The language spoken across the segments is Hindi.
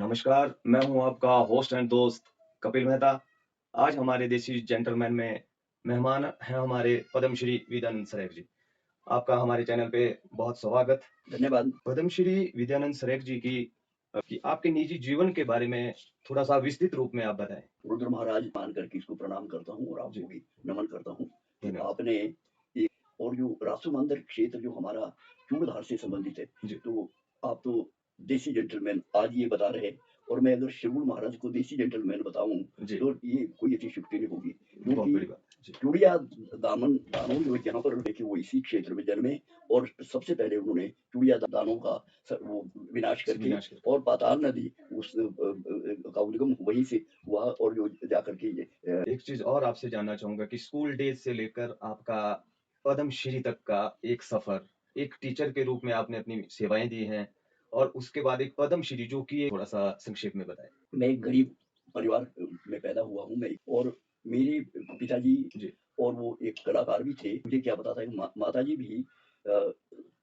नमस्कार, मैं हूँ आपका होस्ट एंड दोस्त कपिल मेहता। आज हमारे देसी जेंटलमैन में मेहमान हैं हमारे पद्मश्री विद्यानंद सरेख जी। आपका हमारे चैनल पे बहुत स्वागत। धन्यवाद। पद्मश्री विद्यानंद सरेख जी की आपके निजी जीवन के बारे में थोड़ा-सा विस्तृत रूप में आप बताएँ? रुद्र महाराज मान करके इसको प्रणाम करता हूँ और जी, आपको भी नमन करता हूँ कि धन्यवाद। आपने एक और जो रासूमांदर क्षेत्र जो हमारा चूड़धार से संबंधित है, जी, तो आप तो देसी जेंटलमैन आज ये बता रहे हैं और मैं अगर शिवगुरु महाराज को देसी जेंटलमैन बताऊँ, जी, तो ये कोई अतिशयोक्ति नहीं होगी बहुत क्योंकि बड़ी बात है। जी, चूड़िया दानव जो जहाँ पर देखिए वो इसी क्षेत्र में जन्मे और सबसे पहले उन्होंने चूड़िया दानों का वो विनाश करके विनाश करके। और पाताल नदी उस का उद्गम वहीं से हुआ और जो जाकर के ये एक चीज़ और आपसे जानना चाहूँगा कि स्कूल डेज़ से लेकर आपका पद्मश्री तक का एक सफ़र, एक टीचर के रूप में आपने अपनी सेवाएँ दी हैं और उसके बाद एक पद्मश्री जो कि थोड़ा-सा संक्षेप में बताएँ? मैं एक गरीब परिवार में पैदा हुआ हूँ मैं और मेरे पिताजी जी, और वो एक कलाकार भी थे। मुझे क्या पता था कि माताजी भी अ,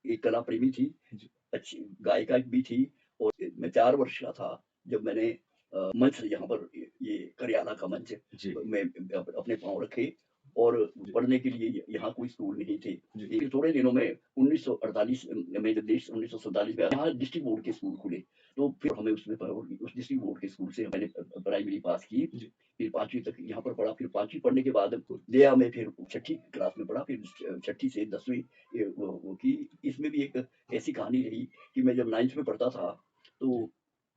एक कला प्रेमी थी, जी, अच्छी गायिका भी थी और मैं 4 वर्ष का था जब मैंने मंच यहाँ पर ये करियाना का मंच जी, में अपने पाँव रखे और जी, पढ़ने के लिए यहाँ कोई स्कूल नहीं थे। जी, फिर थोड़े दिनों में 1948 में जब देश 1947 में यहाँ डिस्ट्रिक्ट बोर्ड के स्कूल खुले, तो फिर हमें उसमें उस डिस्ट्रिक्ट बोर्ड के स्कूल से मैंने प्राइमरी पास की। जी, फिर 5वीं तक यहाँ पर पढ़ा, फिर 5वीं पढ़ने के बाद बिल्कुल। गया मैं फिर 6ठी क्लास में पढ़ा, फिर 6ठी से 10वीं वो की। इसमें भी एक ऐसी कहानी रही कि मैं जब 9th में पढ़ता था, तो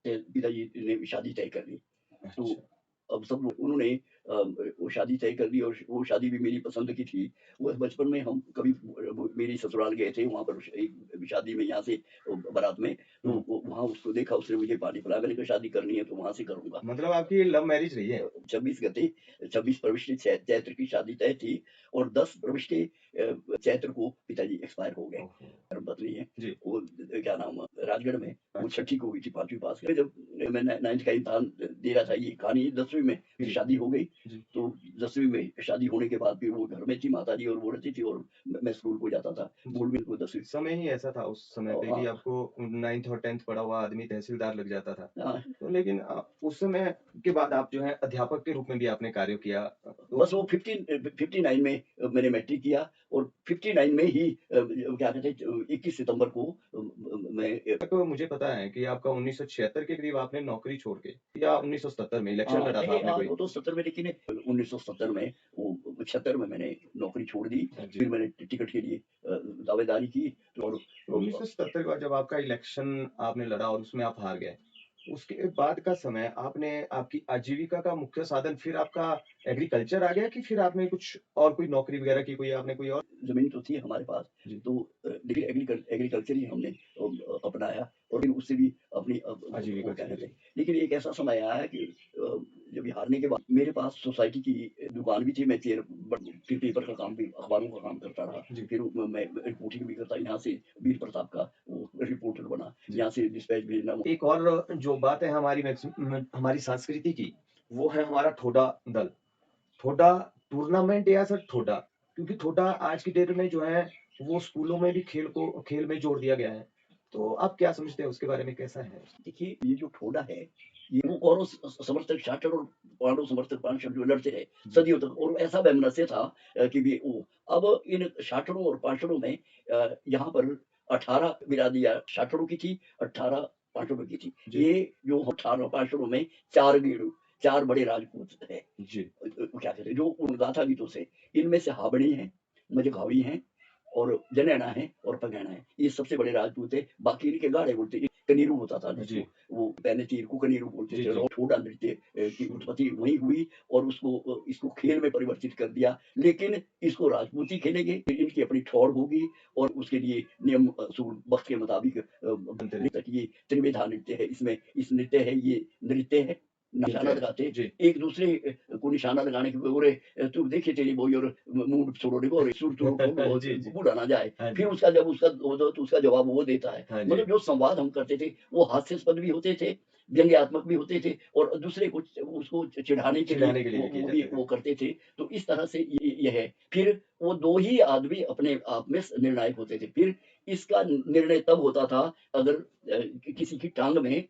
जी, पिताजी ने शादी तय कर ली। तो अच्छा, अब सब लोग उन्होंने वो शादी तय कर ली और वो शादी भी मेरी पसंद की थी। वो बचपन में हम कभी वो मेरे ससुराल गए थे, वहाँ पर एक शादी में यहाँ से बारात में, तो हुँ, वो वहाँ उसको देखा, उसने मुझे पानी पिलाया, मैंने कहा शादी करनी है तो वहाँ से करूँगा। मतलब आपकी लव मैरिज रही है? 26 गते 26 प्रविष्टि चैत्र की शादी तय थी और 10 प्रविष्टि चैत्र को पिताजी एक्सपायर हो गए। ओहो! धर्मपत्नी है, जी, वो क्या नाम राजगढ़ में, वो अच्छा, 6ठी को हुई थी, 5वीं पास कर जब मैं 9th का इम्तिहान दे रहा था, ये कहानी 10वीं में फिर जी, शादी हो गई। जी। तो 10वीं में शादी होने के बाद फिर वो घर में थी माताजी और वो रहती थी और मैं स्कूल को जाता था। जी, बोर्ड में को 10वीं समय ही ऐसा था उस समय पे कि हाँ, आपको 9th और 10th पढ़ा हुआ आदमी तहसीलदार लग जाता था। हाँ। तो लेकिन उस समय के बाद आप जो है अध्यापक के रूप में भी आपने कार्य किया तो बस वो 59 में मैंने मैट्रिक किया और 59 में ही क्या कहते हैं 21 सितंबर को मैं तो मुझे पता है कि आपका 1976 के करीब आपने नौकरी छोड़ के या 1970 में इलेक्शन हाँ, लड़ा था नहीं आपने हाँ, कोई? वो तो 70 में लेकिन 1970 में वो 76 में मैंने नौकरी छोड़ दी। जी। फिर मैंने टिकट के लिए दावेदारी की तो और तो 1970 के बाद जब आपका इलेक्शन आपने लड़ा और उसमें आप हार गए, उसके बाद का समय आपने आपकी आजीविका का मुख्य साधन फिर आपका एग्रीकल्चर आ गया कि फिर आपने कुछ और कोई नौकरी वगैरह की कोई आपने कोई और? ज़मीन तो थी हमारे पास, जी, तो लेकिन एग्रीकल्चर ही हमने अपनाया और फिर उससे भी अपनी वो आजीविका क्या चली कहते हैं, रही। लेकिन एक ऐसा समय आया है कि जब ये हारने के बाद मेरे पास सोसाइटी की दुकान भी थी, मैं फिर पेपर का काम भी, अखबारों का काम करता रहा। जी, फिर मैं रिपोर्टिंग भी करता, यहाँ से वीर प्रताप का वो रिपोर्टर बना, जी। यहाँ से डिस्पैच भेजना। एक और जो बात है हमारी संस्कृति की, वो है हमारा ठोडा दल। ठोडा टूर्नामेंट या सर ठोडा, क्योंकि ठोडा आज की डेट में जो है वो स्कूलों में भी खेल में जोड़ दिया गया है। तो आप क्या समझते हैं उसके बारे में कैसा है? देखिए, ये जो ठोडा है, ये वो कौरव समर्थक शाटर और पांडव समर्थक पांचाल जो लड़ते रहे जी, सदियों तक और ऐसा वैमनस्य था कि भी वो अब इन शाटरों और पांचालों में यहाँ पर 18 बिरादी या शाटरों की थी, 18 पांचालों की थी। जी, ये जो 18 पांचालों में 4 गीडू, 4 बड़े राजपूत हैं। जी, क्या कहते हैं जो उन गाथा गीतों से, इनमें से हाबड़ी हैं, मझगावी हैं और जनैना है और पगैना है। ये सबसे बड़े राजपूत थे। बाकी इनके गाड़े बोलते, कनीरू होता था जिसको जी, वो पहले तीर को कनीरू बोलते जी, थे जी। और ठोडा नृत्य की शुरू उत्पत्ति वहीं हुई और उसको इसको खेल में परिवर्तित कर दिया। लेकिन इसको राजपूती खेलेंगे, फिर इनकी अपनी ठौर होगी और उसके लिए नियम असूल वक़्त के मुताबिक बनते तक रहते। ये त्रिविधा नृत्य है, इसमें इस नृत्य है, ये नृत्य है, मिलते निशाना हैं। लगाते, जी, एक-दूसरे को निशाना लगाने के "ओरे तू देखिए तेरी बोई और मुँह छोड़ो रे सुर तुर ठोक जी, जी। बूढ़ा ना जाए।" हाँ फिर जी, उसका जब उसका वो जो तो उसका जवाब वो देता है। हाँ जी। मतलब जो संवाद हम करते थे, वो हास्यास्पद भी होते थे, व्यंग्यात्मक भी होते थे और दूसरे को उसको चिढ़ाने के लिए चिढ़ाने के लिए भी किए वो भी जाते थे। वो करते थे। तो इस तरह से ये है। फिर वो 2 ही आदमी अपने आप में निर्णायक होते थे। फिर इसका निर्णय तब होता था अगर किसी की टाँग में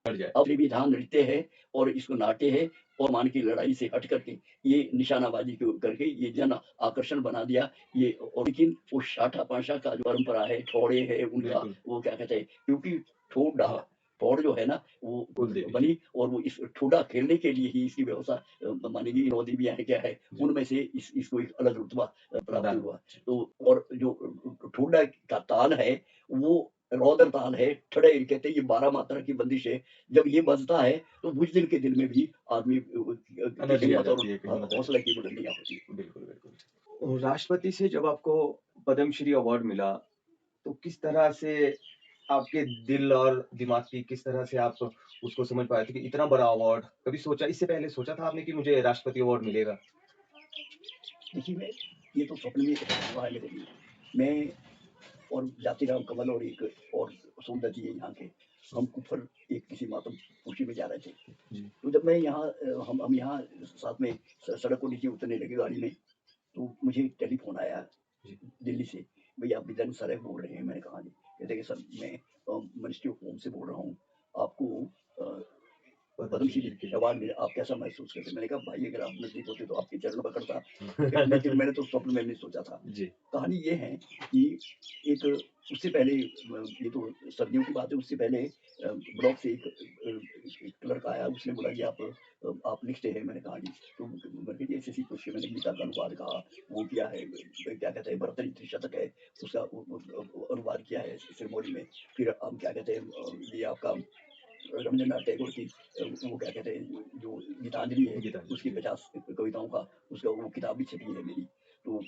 हट जाए। अपने विधान नृत्य है और इसको नाट्य है और मान की लड़ाई से हट करके ये निशानाबाजी को करके ये जन आकर्षण बना दिया। ये और लेकिन वो शाठा-पाशा का जो परंपरा है, ठोड़े है उनका बिल्कुल। वो क्या कहते हैं क्योंकि ठोड़ हाँ, ठोड़ जो है ना वो कुल देवी जी। बनी और वो इस ठोड़ा खेलने के लिए ही इसकी व्यवस्था मानेगी 9 देवियाँ हैं क्या है, जी, उनमें से इसको एक अलग रुतबा प्राप्त प्रदान हुआ। जी, तो और जो ठोड़ा का ताल है वो रौदर ताल है, ठड़े कहते हैं ये 12 मात्रा की बंदिश है। जब ये बजता है तो बुज़दिल के दिल में भी आदमी की एनर्जी आ हिम्मत और जाती है, एक हिम्मत आ हौसले की जाती बुलंदियाँ होती हैं। है। बिल्कुल, बिल्कुल। और राष्ट्रपति से जब आपको पद्मश्री अवार्ड मिला, तो किस तरह से आपके दिल और दिमाग की किस तरह से आप उसको समझ पाए थे कि इतना बड़ा अवार्ड कभी सोचा इससे पहले सोचा था आपने कि मुझे राष्ट्रपति अवार्ड मिलेगा? देखिए मैं ये तो स्वप्न में हुआ है मेरे लिए। मैं और जातिराम कमल और एक और सुंदर जी है यहाँ के, हम ऊपर एक किसी मातम कोठी में जा रहे थे। जी, तो जब मैं यहाँ हम यहाँ साथ में सड़क को नीचे उतरने लगे गाड़ी में, तो मुझे टेलीफ़ोन आया जी। दिल्ली से, भैया आप बिजन सर बोल रहे हैं? मैंने कहा जी। कहते कि सर मैं मिनिस्ट्री ऑफ होम से बोल रहा हूँ, आपको अ, पद्मश्री पद्मश्री जी के लिए। अवार्ड मिला, आप कैसा महसूस करते हैं? मैंने कहा भाई अगर आप नज़दीक होते तो आपके चरण पकड़ता, लेकिन मैंने तो स्वप्न में नहीं सोचा था। जी, कहानी ये है कि एक उससे पहले ये तो सर्दियों की बात है, उससे पहले ब्लॉक से एक क्लर्क आया, उसने बोला कि आप लिखते हैं? मैंने कहा जी। तो मैंने कहा जी ऐसी-ऐसी कुछ मैंने गीता का अनुवाद कहा, वो किया है, क्या कहते हैं भरतरी त्रिशतक है, उसका अनुवाद किया है सिरमौरी में। फिर हम क्या कहते हैं ये आपका रवींद्रनाथ टैगोर की वो क्या कहते हैं जो गीतांजलि है गीतांजलि उसकी जी। 50 कविताओं का उसका वो किताब भी छपी है मेरी। तो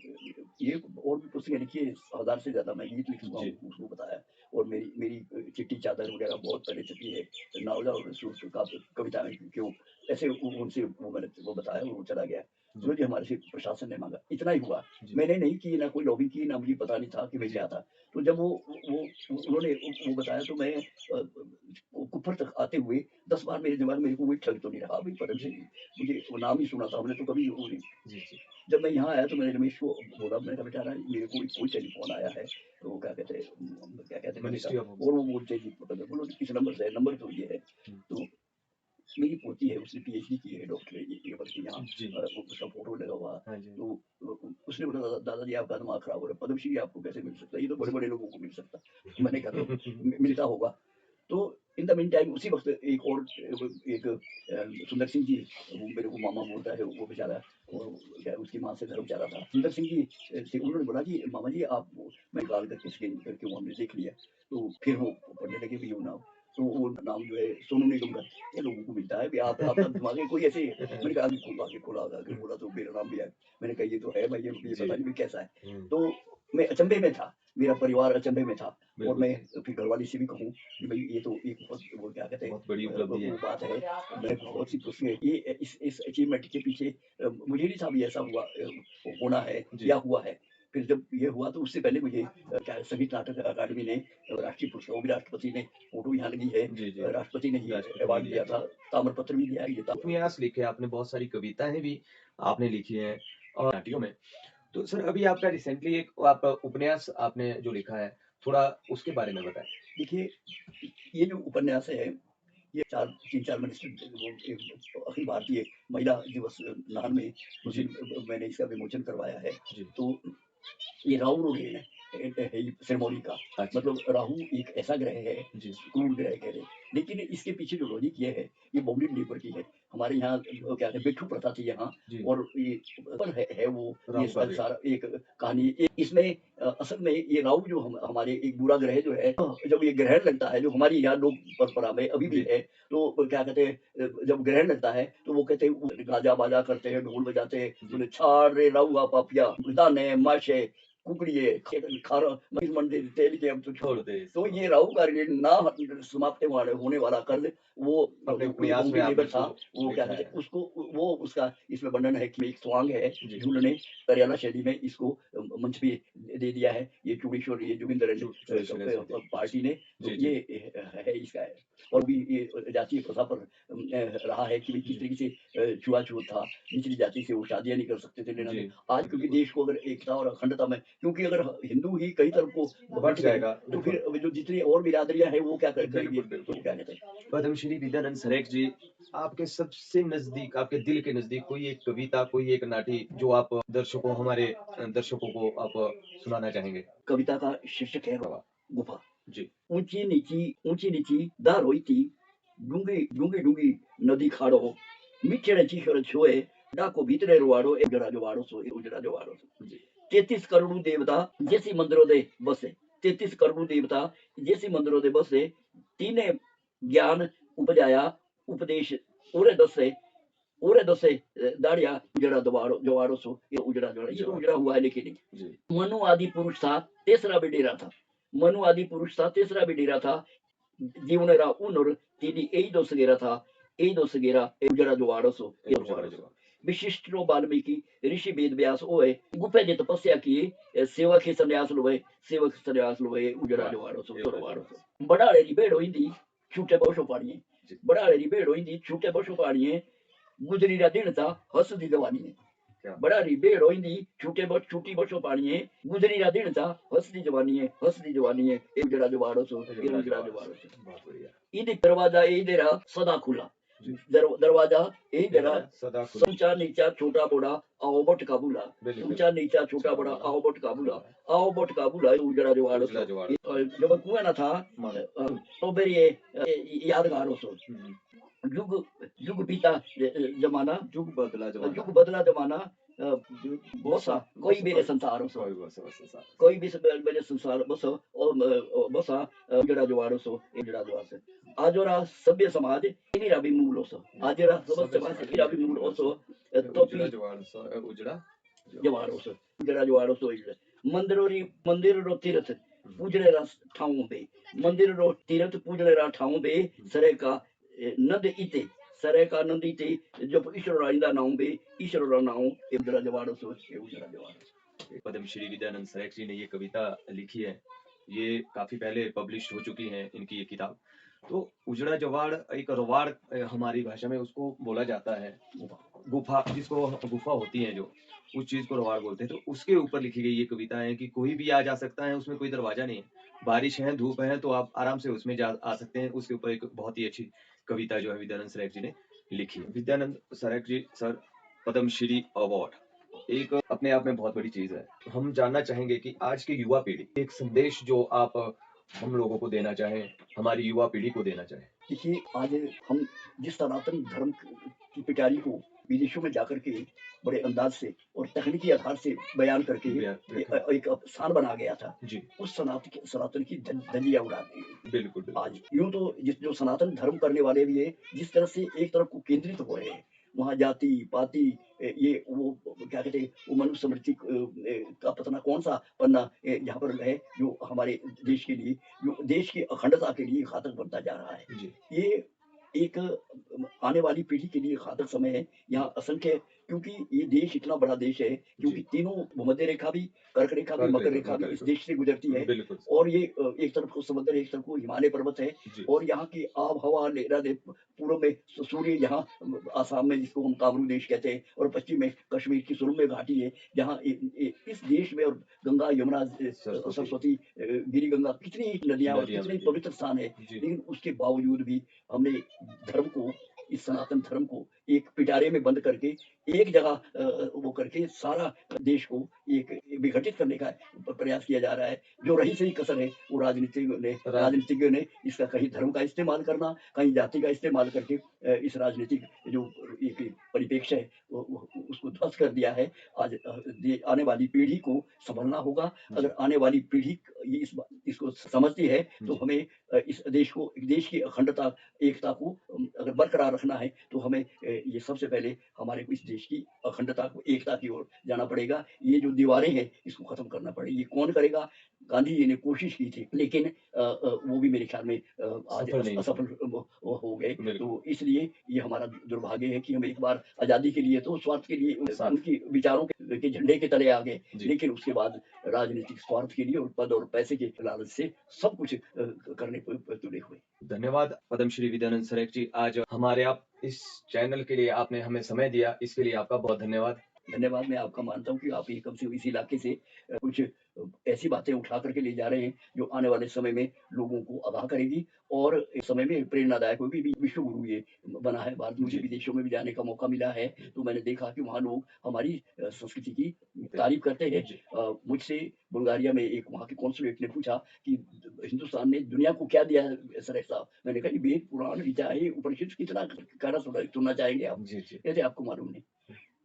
ये और भी पुस्तकें लिखी है 1000 से ज़्यादा मैं गीत लिख चुका हूँ जी, उसको बताया। और मेरी मेरी चिट्ठी चादर वगैरह बहुत पहले छपी है। नावला और सूट का कविताएँ क्यों ऐसे उनसे वो मैंने वो बताया और वो चला गया। जी, बोले जी हमारे से प्रशासन ने माँगा, इतना ही हुआ। जी, मैंने नहीं की ना कोई लॉबिंग की ना मुझे पता नहीं था कि मैं जी, क्या था। तो जब वो उन्होंने वो बताया तो मैं ऊपर तक आते हुए 10 बार मेरे दिमाग में मेरे को वही ठग तो नहीं रहा अभी पदम जी, सिंह जी। मुझे वो नाम ही सुना था, हमने तो कभी वो नहीं। जी, जी। जब मैं यहाँ आया तो मैंने रमेश को बोला, मैंने कहा बेटा ना मेरे को कोई टेलीफ़ोन आया है, तो क्या कहते हैं क्या कहते हैं मैंने मिनिस्ट्री ऑफ होम कहा से। और वो बोलते जी बोलो किस नंबर से है? नंबर तो ये है। हुँ, तो मेरी पोती है, उसने पीएचडी की है डॉक्टर है ये बल्कि यहाँ जी। उसका फ़ोटो लगा हुआ। हाँ जी, हाँ जी। तो उसने बोला दादाजी आपका दिमाग खराब हो रहा है, पद्मश्री आपको कैसे मिल सकता है? ये तो जी। बड़े-बड़े लोगों को मिल सकता है। मैंने कहा तो मिलता होगा। तो इन द मीन टाइम उसी वक़्त एक और एक सुंदर सिंह जी वो मेरे को मामा बोलता है वो बेचारा और क्या उसकी माँ से धर्मशाला था। सुंदर सिंह जी से उन्होंने बोला कि मामा जी आप मैं निकाल करके स्कैन करके वो हमने देख लिया। तो फिर वो पढ़ने लगे भी वो नाम। तो वो नाम जो है सोनू निगम का ये लोगों को मिलता है कि आप आपका दिमाग में कोई ऐसे मैंने कहा आगे खोला तो मेरा नाम भी आया। मैंने कहा ये तो है भाई ये जी। पता नहीं भी कैसा है। हुँ, तो मैं अचंभे में था, मेरा परिवार अचंभे में था और बिल्कुल, मैं फिर घरवाली से भी कहूँ कि भई ये तो एक बहुत वो क्या कहते हैं बहुत बड़ी उपलब्धि है। वो बात है। मैंने बहुत सी पुस्तकें ये इस अचीवमेंट के पीछे मुझे नहीं था भी ऐसा हुआ होना है जी, या हुआ है। फिर जब ये हुआ तो उससे पहले मुझे क्या संगीत नाटक अकादमी ने राष्ट्रीय पुरस्कार वो भी राष्ट्रपति ने फ़ोटो यहाँ लगी है। जी, जी। राष्ट्रपति ने ये राष्ट्रपति ने अवार्ड दिया दिया था, जी। ताम्रपत्र भी दिया है ये उपन्यास लिखे आपने, बहुत सारी कविताएँ भी आपने लिखी हैं और नाटियों में। तो सर अभी आपका रिसेंटली एक आप उपन्यास आपने जो लिखा है, थोड़ा उसके बारे में बताएँ? देखिए ये जो उपन्यास है ये 3-4 मिनिस्टर वो अखिल भारतीय महिला दिवस नान में उस जी, दिन मैंने इसका विमोचन करवाया है। जी। तो ये राहु रोडेन है ये सिरमौली का। अच्छा, मतलब राहु एक ऐसा ग्रह है, जी, क्रूर ग्रह कह लें। लेकिन इसके पीछे जो लॉजिक ये है, ये बॉम्बे लेबर की है। हमारे यहाँ क्या कहते हैं बिट्ठू प्रथा थी यहाँ जी। और ये पर है वो ये राहु का ग्रह। सारा एक कहानी इसमें असल में ये राहु जो हमारे एक बुरा ग्रह जो है, जब ये ग्रहण लगता है जो हमारी यहाँ लोक परंपरा में अभी भी जी, है, तो क्या कहते हैं जब ग्रहण लगता है तो वो कहते हैं वो गाजा-बाजा करते हैं, ढोल बजाते हैं, जी। बोले छाड़ रे राहुआ पापिया, दाने माशे कुकड़िए खारा महीर मंदिर तेल के अब तो छोड़ छोड़ो। दे तो इसको। ये राहु का ऋण ना समाप्त होने वाला कर्ज वो अपने कोई उपन्यास में बॉम्बे आपने लेबर था, उसको वो क्या लिखा कहते है। हैं उसको वो उसका इसमें वर्णन है कि एक स्वांग है, जी, जिन्होंने करियाला शैली में इसको मंच पे दे दिया है। ये चूड़ेश्वर ये जोगिंदर एंड चूड़ेश्वरी जी। पार्टी ने, तो जी, जी। ये है इसका है। और भी ये जातीय प्रथा पर रहा है कि भाई किस जी, तरीके से छुआ-छूत था, निचली जाति से वो शादियाँ नहीं कर सकते थे लेना जी, देना। आज क्योंकि बिल्कुल। देश को अगर एकता और अखंडता में, क्योंकि अगर हिंदू ही कई तरफ को बढ़ बँट गए, जाएगा, तो फिर बिल्कुल। जो जितनी और बिरादरियाँ हैं वो क्या करेंगे? बिल्कुल, बिल्कुल। वो क्या कहते हैं? पद्मश्री विद्यानंद सरेख जी, आपके सबसे नज़दीक, आपके दिल के नज़दीक कोई एक कविता, कोई एक नाटी जो आप दर्शकों हमारे दर्शकों को आप सुनाना चाहेंगे? कविता का शीर्षक है वाह! गुफा। जी, ऊंची नीची दार होती, डूंगी नदी खाड़ो, મીઠેડે ચીખર છોએ, ડાકો ભીતરે રૂવાડો, એ ઉજળા જવાડો છો, એ ઉજળા જવાડો છો. जी, 33 કરોડ દેવતા જેસી મંદિરો દે બસે, 33 કરોડ દેવતા જેસી મંદિરો દે બસે, तीने ज्ञान उपजाया उपदेश ओरे दसे दाड़िया उजड़ा जवाड़ो सो, ये उजड़ा जवाड़ा, ये तो जवाब। उजड़ा हुआ है लेकिन जी, मनु आदि पुरुष था, तीसरा भी डेरा था. मनु आदि पुरुष था, तीसरा भी डेरा था. जीवनेरा उनर तीनी यही दो सगेरा ए उजड़ा जवाड़ो सो, ए ये उजड़ा जवाड़ो सो. जवाब। विशिष्टो वाल्मीकि ऋषि वेद व्यास ओए गुफे ने तपस्या की, सेवक संन्यास लोए उजड़ा वाह! जवाड़ो सो, ए तो उजड़ा जवाड़ो जवाब। सो. बड़ाड़े री भेड़ो इंदी छूटे बसो पाड़िए, जी, बड़ाड़े री भेड़ो इंदी छूटे बसो पाड़िए, गुजरी रा दिन था हंसदी जवानी है. क्या बड़ा री भेड़ो इंदी छूटी बसो पाड़िए, गुजरी रा दिन था हंसदी जवानी है, ए उजड़ा जवाड़ो सो, ए ये उजड़ा उजड़ा जवाब। जवाड़ो सो. बहुत बढ़िया। ईदी दरवाजा यही देरा सदा खुला, जी, दरवाजा यही देरा इधर सदा खुला। ऊंचा नीचा छोटा बड़ा आओ बट काबूला, बिल्कुल, ऊंचा नीचा छोटा छोटा बड़ा बड़ा आओ बट काबूला, ये उजड़ा जवाड़ो उजड़ा सो. जवाब। जब कुएं ना था मानो। तो मेरी ये यादगार हो सो. हुँ, युग युग बीता जमाना, जुग बदला जमाना। युग बदला जमाना, जुग बसा कोई बस मेरे संसार हो सो, कोई बस ऐसा। कोई भी मेरे संसार बसो और बसा उजड़ा जवाड़ो सो, उजड़ा जवाड़ से. आजोरा सभ्य समाज इनीरा भी मूल ओसो, आजोरा सभ्य सभ्य समाज समाज इनीरा मेरे भी मूल मूल ओसो, से तोपी उजड़ा जवाड़ उजड़ा जवाड़। जवाड़ो सो, उजड़ा जवाड़ो सो. मंदिर रो तीर्थ हुँ, पूजने रा ठाऊं पे, मंदिर रो तीर्थ पूजने रा ठाऊं पे, हुँ। सरे का नद इते, सरे का नद इते, जब ईश्वर राइंदा नाऊं पे, ईश्वर रा नाऊं ए उजड़ा जवाड़ो सो, ए उजड़ा जवाड़ो सो. पद्मश्री विद्यानंद सरेख जी ने ये कविता लिखी है। ये काफ़ी पहले पब्लिश हो चुकी है इनकी ये किताब। तो उजड़ा जवाड़ एक रवाड़ हमारी भाषा में उसको बोला जाता है। गुफ़ा जिसको गुफ़ा होती है जो, उस चीज़ को रवाड़ बोलते हैं। तो उसके ऊपर लिखी गई ये कविता है कि कोई भी आ जा सकता है, उसमें कोई दरवाज़ा नहीं है। बारिश है, धूप है तो आप आराम से उसमें जा आ सकते हैं। उसके ऊपर एक बहुत ही अच्छी कविता जो है विद्यानंद सरेख जी ने लिखी है। विद्यानंद सरेख जी सर, पद्मश्री अवार्ड एक अपने आप में बहुत बड़ी चीज़ है। हम जानना चाहेंगे कि आज की युवा पीढ़ी एक संदेश जो आप हम लोगों को देना चाहें, हमारी युवा पीढ़ी को देना चाहें। देखिए आज हम जिस सनातन धर्म की पिटारी को विदेशों में जाकर के बड़े अंदाज से और तकनीकी आधार से बयान करके एक स्थान बना गया था, जी, उस सनातन की धज्जियां उड़ा दी गई. बिल्कुल, बिल्कुल। आज यूं तो जो सनातन धर्म करने वाले भी है, जिस तरह से एक तरफ को केंद्रित हो रहे हैं, वहाँ जाति पाति ये वो क्या कहते हैं, वो मनुष्य समृद्धि का पतना कौन सा पन्ना यहाँ पर है जो हमारे देश के लिए, जो देश की अखंडता के लिए घातक बनता जा रहा है. जी, ये एक आने वाली पीढ़ी के लिए घातक समय है. यहाँ असंख्य, क्योंकि ये देश इतना बड़ा देश है, क्योंकि जी। तीनों भूमध्य रेखा भी, कर्क रेखा भी, मकर रेखा भी इस देश से गुजरती है. बिल्कुल, और ये एक तरफ को समुद्र, एक तरफ को हिमालय पर्वत है. जी, और यहाँ की आब हवा लेरा दे, पूर्व में सूर्य, यहाँ आसाम में जिसको हम काबरू देश कहते हैं, और पश्चिम में कश्मीर की सुरम्य घाटी है, जहाँ इस देश में और गंगा यमुना सरस्वती गिरी गंगा कितनी नदियाँ और नदियाँ कितने बहती हैं। पवित्र स्थान है. जी, लेकिन उसके बावजूद भी हमने धर्म को, इस सनातन धर्म को एक पिटारे में बंद करके एक जगह वो करके सारा देश को एक विघटित करने का प्रयास किया जा रहा है. जो रही सही कसर है वो राजनीतिज्ञों ने इसका कहीं धर्म का इस्तेमाल करना, कहीं जाति का इस्तेमाल करके इस राजनीतिक जो एक परिप्रेक्ष्य है उसको ध्वस्त कर दिया है. आज आने वाली पीढ़ी को संभलना होगा. अगर आने वाली पीढ़ी ये इसको समझती है तो जी। हमें इस देश की अखंडता, एकता को अगर बरकरार रखना है तो हमें ये सबसे पहले हमारे को इस देश की अखंडता को, एकता की ओर जाना पड़ेगा. ये जो दीवारें हैं इसको खत्म करना पड़ेगा. ये कौन करेगा? गांधी जी ने कोशिश की थी, लेकिन वो भी मेरे ख्याल में आज सफल नहीं असफल वो हो गए. बिल्कुल। तो इसलिए ये हमारा दुर्भाग्य है कि हम एक बार आज़ादी के लिए तो स्वार्थ के लिए साथ। उनकी विचारों के झंडे के तले आ गए, जी। लेकिन उसके बाद राजनीतिक स्वार्थ के लिए और पद और पैसे के लालच से सब कुछ करने को तुले हुए. धन्यवाद पद्मश्री विद्यानंद सरेख जी। आज हमारे आप इस चैनल के लिए आपने हमें समय दिया, इसके लिए आपका बहुत धन्यवाद। धन्यवाद। मैं आपका मानता हूँ कि आप ये कम से कम इस इलाके से कुछ ऐसी बातें उठा करके ले जा रहे हैं जो आने वाले समय में लोगों को आगाह करेगी और इस समय में प्रेरणादायक होगी। विश्व गुरु ये बना है भारत। मुझे जी। विदेशों में भी जाने का मौका मिला है, जी। तो मैंने देखा कि वहाँ लोग हमारी संस्कृति की बिल्कुल। तारीफ करते हैं। जी। मुझसे बुल्गारिया में एक वहाँ के कॉन्सुलेट ने पूछा कि हिंदुस्तान ने दुनिया को क्या दिया है सर साहब? मैंने कहा, ये वेद, पुराण, ऋचा है, उपनिषद कितना कहना सुनना चाहेंगे आप? जी, जी। कहते आपको मालूम नहीं।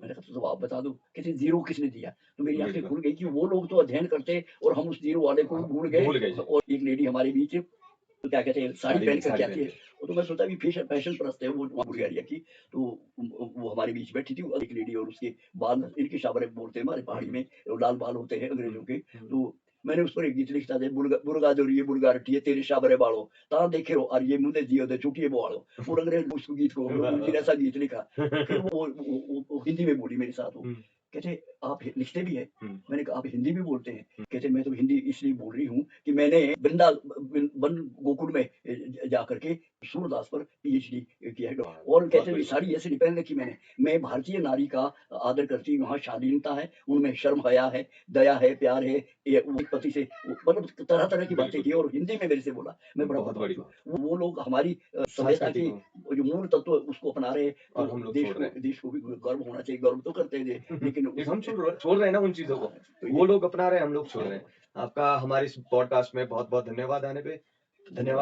मैंने कहा, तो आप बता दो। कहते ज़ीरो किसने दिया? तो मेरी आँखें बिल्कुल। खुल गई कि वो लोग तो अध्ययन करते और हम उस ज़ीरो वाले को भूल गए। भूल गए जी। और एक लेडी हमारे बीच तो क्या कहते हैं, साड़ी पहन करके साड़ी आती पहन है। तो मैं सोचा कि फैशन परस्त है वो बुल्गारिया की। तो वो हमारे बीच बैठी थी, एक लेडी, और उसके बाल इनके शाबरे बोलते हैं हमारे पहाड़ी में, लाल बाल होते हैं अंग्रेजों के। तो मैंने उस पर एक गीत लिखता था, बुर्गा जोरिए बुर्गा रटिए तेरे शाबरे बालो ता देखे रो और ये मुंदे जियो दे छुटिए बोआलो। और अंग्रेज उस गीत को उस दिन ऐसा गीत लिखा। फिर वो हिंदी में बोली मेरे साथ। वो कहते, आप लिखते भी है? मैंने कहा, आप हिंदी भी बोलते हैं? कहते, मैं तो हिंदी इसलिए बोल रही हूँ कि मैंने वृंदावन गोकुल में जा करके सूरदास पर पीएचडी किया है। और कहते हैं साड़ी ऐसे नहीं पहन रखी मैंने। मैं भारतीय नारी का आदर करती हूँ। वहाँ शालीनता है, उनमें शर्म हया है, दया है, प्यार है। ये वो पति से मतलब तरह तरह की बातें की और हिंदी में मेरे से बोला। मैं बड़ा बहुत बड़ी प्रभावित हूँ। वो लोग हमारी सभ्यता संस्कृति की को जो मूल तत्व उसको अपना रहे हैं, और तो हम लोग छोड़ रहे हैं। देश को भी गर्व होना चाहिए। गर्व तो करते हैं लेकिन लेकिन हम छोड़ रहे हैं ना उन चीजों को। तो वो लोग अपना रहे हैं, हम लोग छोड़ रहे हैं। आपका हमारे इस पॉडकास्ट में बहुत बहुत धन्यवाद आने पे। धन्यवाद।